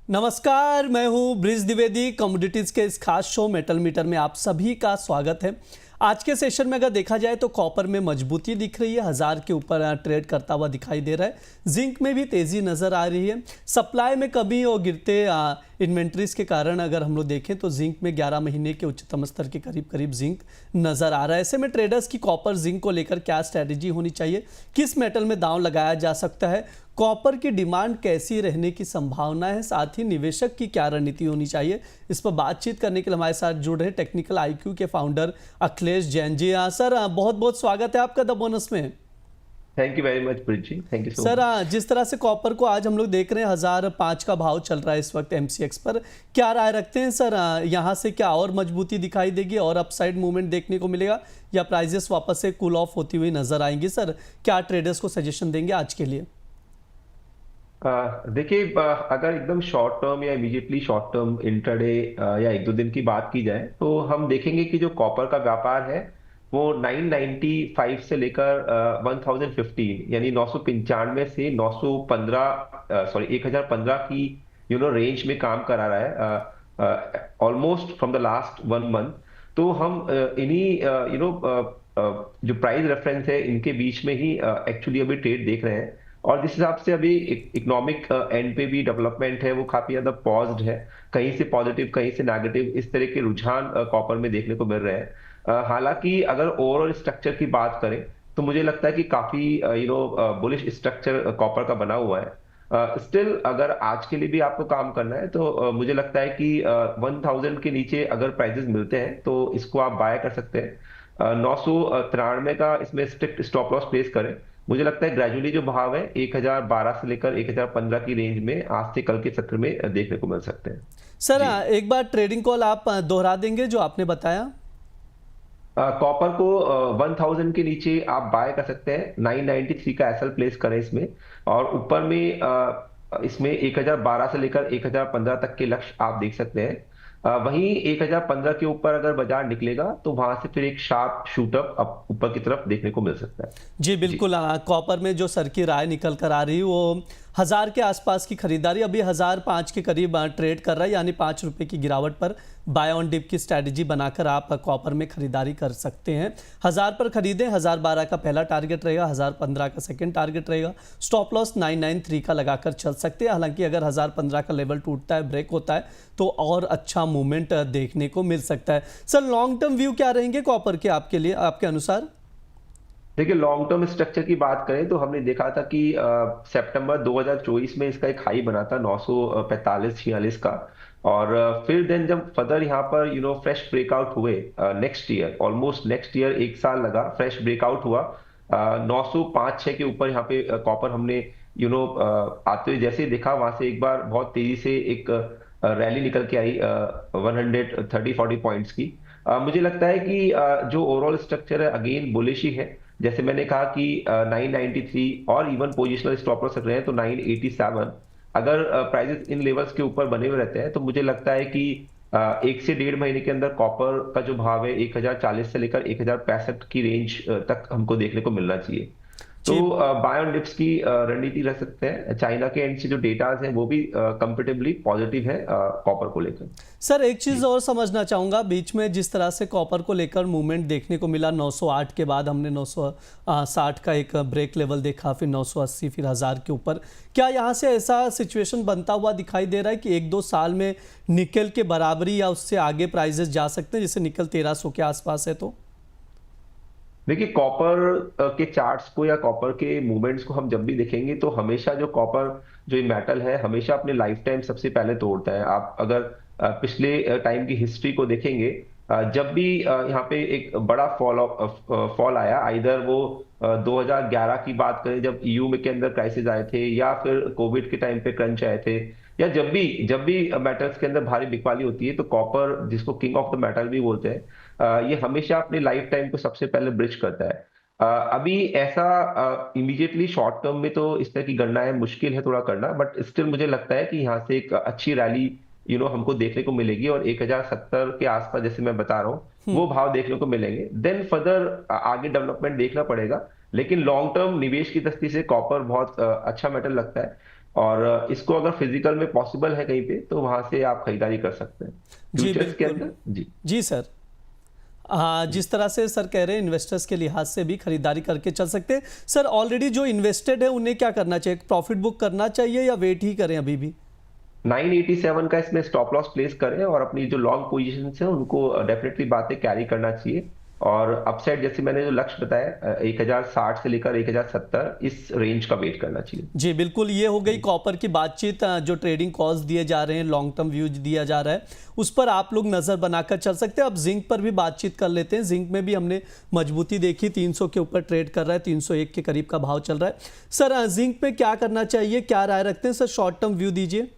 नमस्कार, मैं हूं ब्रिज द्विवेदी। कमोडिटीज के इस खास शो मेटल मीटर में आप सभी का स्वागत है। आज के सेशन में अगर देखा जाए तो कॉपर में मजबूती दिख रही है, 1000 के ऊपर ट्रेड करता हुआ दिखाई दे रहा है। जिंक में भी तेजी नजर आ रही है। सप्लाई में कमी और गिरते इन्वेंट्रीज के कारण अगर हम लोग देखें तो जिंक में 11 महीने के उच्चतम स्तर के करीब करीब जिंक नजर आ रहा है। ऐसे में ट्रेडर्स की कॉपर जिंक को लेकर क्या स्ट्रैटेजी होनी चाहिए, किस मेटल में दांव लगाया जा सकता है, कॉपर की डिमांड कैसी रहने की संभावना है, साथ ही निवेशक की क्या रणनीति होनी चाहिए, इस पर बातचीत करने के लिए हमारे साथ जुड़ रहे टेक्निकल आईक्यू के फाउंडर अखिलेश जैन जी। सर, बहुत बहुत स्वागत है आपका द बोनस में। Thank you very much Brij ji, thank you so sir, much. जिस तरह से कॉपर को आज हम लोग देख रहे हैं 1005 का भाव चल रहा है इस वक्त एमसीएक्स पर, क्या राय रखते हैं सर? यहाँ से क्या और मजबूती दिखाई देगी और अपसाइड मूवमेंट देखने को मिलेगा या प्राइजेस वापस से कूल ऑफ होती हुई नजर आएंगी? सर, क्या ट्रेडर्स को सजेशन देंगे आज के लिए? देखिए, अगर एकदम शॉर्ट टर्म या इमीडिएटली शॉर्ट टर्म इंट्राडे या एक दो दिन की बात की जाए तो हम देखेंगे कि जो कॉपर का व्यापार है वो 995 से लेकर 1015 यानी 995 से 915 सॉरी 1015 की रेंज में काम करा रहा है almost from the last 1 month. तो हम इन्हीं जो प्राइस रेफरेंस है इनके बीच में ही एक्चुअली अभी ट्रेड देख रहे हैं। और जिस हिसाब से अभी इकोनॉमिक एंड पे भी डेवलपमेंट है वो काफी ज्यादा पॉज्ड है, कहीं से पॉजिटिव कहीं से नेगेटिव, इस तरह के रुझान कॉपर में देखने को मिल रहे हैं। हालांकि अगर ओवरऑल स्ट्रक्चर की बात करें तो मुझे लगता है कि काफी बुलिश स्ट्रक्चर कॉपर का बना हुआ है। स्टिल अगर आज के लिए भी आपको काम करना है तो मुझे लगता है कि 1000 के नीचे अगर प्राइसेस मिलते हैं तो इसको आप बाय कर सकते हैं। 993 का इसमें स्ट्रिक्ट स्टॉप लॉस प्लेस करें। मुझे लगता है ग्रेजुअली जो भाव है 1012 से लेकर 1015 की रेंज में आज से कल के सत्र में देखने को मिल सकते हैं। सर, जी, एक बार ट्रेडिंग कॉल आप दोहरा देंगे जो आपने बताया? कॉपर को 1000 के नीचे आप बाय कर सकते हैं, 993 का एसएल प्लेस करें इसमें। और ऊपर में इसमें 1012 से लेकर 1015 तक के लक्ष्य आप देख सकते हैं। वहीं 1015 के ऊपर अगर बाजार निकलेगा तो वहां से फिर एक शार्प शूटअप ऊपर की तरफ देखने को मिल सकता है। जी जी। बिल्कुल। कॉपर में जो सर की राय निकल कर आ रही है वो 1000 के आसपास की खरीदारी, अभी 1005 के करीब ट्रेड कर रहा है, यानी 5 रुपए की गिरावट पर बाय ऑन डिप की स्ट्रैटेजी बनाकर आप कॉपर में खरीदारी कर सकते हैं। 1000 पर खरीदें, 1012 का पहला टारगेट रहेगा, 1015 का सेकंड टारगेट रहेगा। स्टॉप लॉस 993 का लगाकर चल सकते हैं। हालांकि अगर 1015 का लेवल टूटता है, ब्रेक होता है तो और अच्छा मूवमेंट देखने को मिल सकता है। सर, लॉन्ग टर्म व्यू क्या रहेंगे कॉपर के आपके लिए, आपके अनुसार? देखिए, लॉन्ग टर्म स्ट्रक्चर की बात करें तो हमने देखा था कि सितंबर 2024 में इसका एक हाई बना था 945-46 का। और फिर देन जब फर्दर यहाँ पर फ्रेश ब्रेकआउट हुए next year, almost next year 1 साल लगा, फ्रेश ब्रेकआउट हुआ 905-6 के ऊपर यहाँ पे कॉपर हमने आते हुए जैसे ही देखा, वहां से एक बार बहुत तेजी से एक रैली निकल के आई 130-40 पॉइंट्स की। मुझे लगता है कि जो ओवरऑल स्ट्रक्चर है अगेन बुलिश ही है। जैसे मैंने कहा कि 993 और इवन पोजिशनल स्टॉप लॉस रहे हैं तो 987, अगर प्राइसेस इन लेवल्स के ऊपर बने हुए रहते हैं तो मुझे लगता है कि 1 से 1.5 महीने के अंदर कॉपर का जो भाव है 1040 से लेकर 1065 की रेंज तक हमको देखने को मिलना चाहिए। तो जी बाय ऑन डिप्स की रणनीति रख सकते हैं। चाइना के एंड से जो डेटाज हैं वो भी कंपेरेटिवली पॉजिटिव है कॉपर को लेकर। सर, एक चीज़ जी। और समझना चाहूँगा, बीच में जिस तरह से कॉपर को लेकर मूवमेंट देखने को मिला, 908 के बाद हमने 960 का एक ब्रेक लेवल देखा, फिर 980, फिर 1000 के ऊपर। क्या यहाँ से ऐसा सिचुएशन बनता हुआ दिखाई दे रहा है कि 1-2 साल में निकल के बराबरी या उससे आगे प्राइजेस जा सकते हैं, जैसे निकल 1300 के आसपास है तो? देखिए, कॉपर के चार्ट्स को या कॉपर के मूवमेंट्स को हम जब भी देखेंगे तो हमेशा जो कॉपर जो ये मेटल है हमेशा अपने लाइफ टाइम सबसे पहले तोड़ता है। आप अगर पिछले टाइम की हिस्ट्री को देखेंगे, जब भी यहाँ पे एक बड़ा फॉल आया, आइदर वो 2011 की बात करें जब ईयू में के अंदर क्राइसिस आए थे, या फिर कोविड के टाइम पे क्रंच आए थे, या जब भी मेटल्स के अंदर भारी बिकवाली होती है तो कॉपर, जिसको किंग ऑफ द मेटल भी बोलते हैं, ये हमेशा अपने लाइफ टाइम को सबसे पहले ब्रिज करता है। अभी ऐसा इमीडिएटली शॉर्ट टर्म में तो इस तरह की गणनाएं मुश्किल है थोड़ा करना, बट स्टिल मुझे लगता है कि यहाँ से एक अच्छी रैली हमको देखने को मिलेगी और 1070 के आसपास जैसे मैं बता रहा हूँ वो भाव देखने को मिलेंगे। देन फर्दर आगे डेवलपमेंट देखना पड़ेगा, लेकिन लॉन्ग टर्म निवेश की दृष्टि से कॉपर बहुत अच्छा मेटल लगता है। और इसको अगर फिजिकल में पॉसिबल है कहीं पे तो वहां से आप खरीदारी कर सकते हैं जी फ्यूचर्स के बिल्कुल। अंदर। जी। जी सर। हाँ, जिस तरह से सर कह रहे हैं इन्वेस्टर्स के लिहाज से भी खरीदारी करके चल सकते हैं। सर ऑलरेडी जो इन्वेस्टेड है उन्हें क्या करना चाहिए, प्रॉफिट बुक करना चाहिए या वेट ही करें अभी भी? 987 का इसमें स्टॉप लॉस प्लेस करें और अपनी जो लॉन्ग पोजीशन है उनको डेफिनेटली बातें कैरी करना चाहिए। और अपसाइड जैसे मैंने जो लक्ष्य बताया 1060 से लेकर 1070 इस रेंज का वेट करना चाहिए। जी बिल्कुल, ये हो गई कॉपर की बातचीत। जो ट्रेडिंग कॉल्स दिए जा रहे हैं, लॉन्ग टर्म व्यूज दिया जा रहा है, उस पर आप लोग नज़र बनाकर चल सकते हैं। अब जिंक पर भी बातचीत कर लेते हैं। जिंक में भी हमने मजबूती देखी, 300 के ऊपर ट्रेड कर रहा है, 301 के करीब का भाव चल रहा है। सर जिंक में क्या करना चाहिए, क्या राय रखते हैं सर? शॉर्ट टर्म व्यू दीजिए।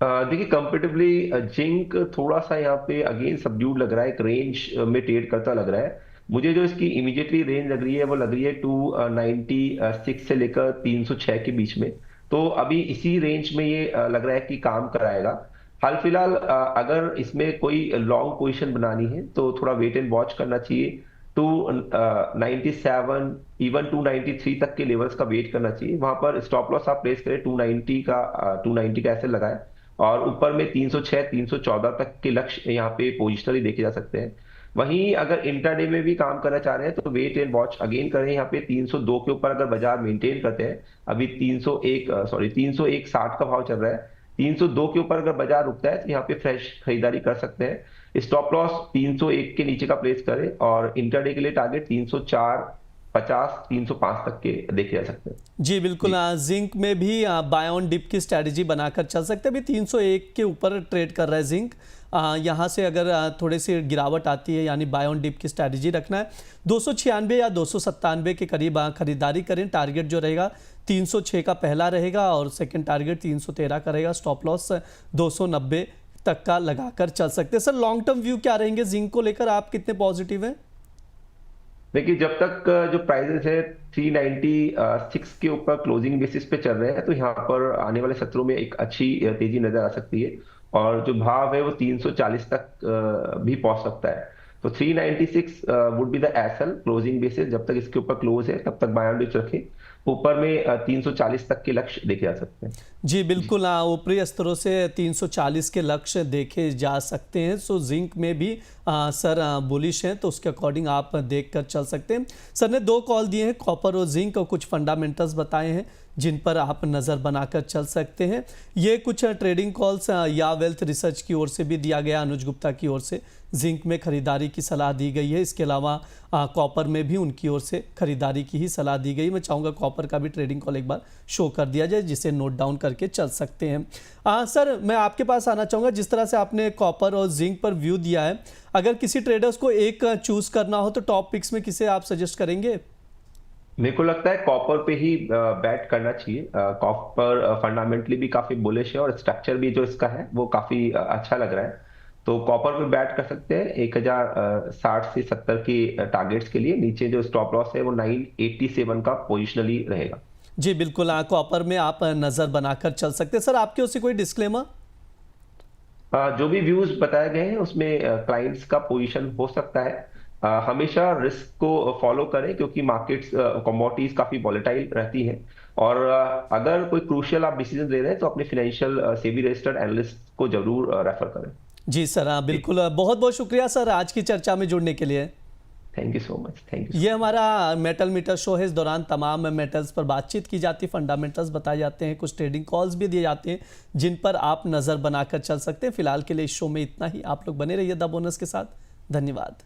देखिए कंपेटिवली जिंक थोड़ा सा यहाँ पे अगेन सबड्यूड लग रहा है, एक रेंज में ट्रेड करता लग रहा है। मुझे जो इसकी इमीडिएटली रेंज लग रही है वो लग रही है 296 से लेकर 306 के बीच में। तो अभी इसी रेंज में ये लग रहा है कि काम कराएगा। हाल फिलहाल अगर इसमें कोई लॉन्ग पोजीशन बनानी है तो थोड़ा वेट एंड वॉच करना चाहिए। 297 इवन 293 तक के लेवल्स का वेट करना चाहिए। वहां पर स्टॉप लॉस आप प्लेस करें 290 का ऐसे लगाए। और ऊपर में 306 314 तक के लक्ष्य यहाँ पे पोजिशनली देखे जा सकते हैं। वहीं अगर इंट्राडे में भी काम करना चाह रहे हैं तो वेट एंड वॉच अगेन करें। यहाँ पे 302 के ऊपर अगर बाजार मेंटेन करते हैं, अभी 301 60 का भाव चल रहा है, 302 के ऊपर अगर बाजार रुकता है तो यहाँ पे फ्रेश खरीदारी कर सकते हैं। स्टॉप लॉस 301 के नीचे का प्लेस करें और इंट्राडे के लिए टारगेट 304 50 305 तक के देखे जा सकते हैं। जी बिल्कुल। जिंक में भी बाय ऑन डिप की स्ट्रैटेजी बनाकर चल सकते हैं। अभी 301 के ऊपर ट्रेड कर रहा है जिंक। यहाँ से अगर थोड़ी सी गिरावट आती है यानी बाय ऑन डिप की स्ट्रैटेजी रखना है। 296 या 297 के करीब खरीदारी करें। टारगेट जो रहेगा 306 का पहला रहेगा और सेकंड टारगेट 313 का रहेगा। स्टॉप लॉस 290 तक का लगाकर चल सकते हैं। सर लॉन्ग टर्म व्यू क्या रहेंगे जिंक को लेकर, आप कितने पॉजिटिव हैं? देखिए जब तक जो प्राइसेस है 396 के ऊपर क्लोजिंग बेसिस पे चल रहे हैं तो यहाँ पर आने वाले सत्रों में एक अच्छी तेजी नजर आ सकती है। और जो भाव है वो 340 तक भी पहुंच सकता है। तो 396 would be the SL closing basis. जब तक इसके ऊपर क्लोज है तब तक बाय ऑन डिप रखें। ऊपर में 340 तक के लक्ष्य देखे जा सकते हैं। जी बिल्कुल। ऊपरी स्तरों से 340 के लक्ष्य देखे जा सकते हैं। सो जिंक में भी सर बुलिश हैं तो उसके अकॉर्डिंग आप देख कर चल सकते हैं। सर ने 2 कॉल दिए हैं, कॉपर और जिंक, और कुछ फंडामेंटल्स बताए हैं जिन पर आप नज़र बनाकर चल सकते हैं। ये कुछ ट्रेडिंग कॉल्स या वेल्थ रिसर्च की ओर से भी दिया गया, अनुज गुप्ता की ओर से जिंक में खरीदारी की सलाह दी गई है। इसके अलावा कॉपर में भी उनकी ओर से खरीदारी की ही सलाह दी गई। मैं चाहूँगा कॉपर का भी ट्रेडिंग कॉल एक बार शो कर दिया जाए जिसे नोट डाउन करके चल सकते हैं। सर मैं आपके पास आना चाहूँगा, जिस तरह से आपने कॉपर और जिंक पर व्यू दिया है, अगर किसी ट्रेडर्स को एक चूज करना हो तो टॉप पिक्स में किसे आप सजेस्ट करेंगे? मेरे को लगता है कॉपर पे ही बैट करना चाहिए। कॉपर फंडामेंटली भी काफी बुलिश है और स्ट्रक्चर भी जो इसका है वो काफी अच्छा लग रहा है। तो कॉपर पे बैट कर सकते हैं 1060 से 70 की टारगेट्स के लिए। नीचे जो स्टॉप लॉस है वो 987 का पोजिशनली रहेगा। जी बिल्कुल। कॉपर में आप नज़र बनाकर चल सकते हैं। सर आपकी ओर से कोई डिस्क्लेमर? जो भी व्यूज बताए गए हैं उसमें क्लाइंट्स का पोजीशन हो सकता है। हमेशा रिस्क को फॉलो करें क्योंकि मार्केट्स कमोडिटीज काफी वॉलेटाइल रहती हैं। और अगर कोई क्रूशियल आप डिसीजन ले रहे हैं तो अपने फाइनेंशियल सेबी रजिस्टर्ड एनालिस्ट को जरूर रेफर करें। जी सर बिल्कुल। बहुत बहुत शुक्रिया सर आज की चर्चा में जुड़ने के लिए। Thank you so much. Thank you. ये हमारा मेटल मीटर शो है। इस दौरान तमाम मेटल्स पर बातचीत की जाती है, फंडामेंटल्स बताए जाते हैं, कुछ ट्रेडिंग कॉल्स भी दिए जाते हैं जिन पर आप नज़र बनाकर चल सकते हैं। फिलहाल के लिए इस शो में इतना ही। आप लोग बने रहिए द बोनस के साथ। धन्यवाद।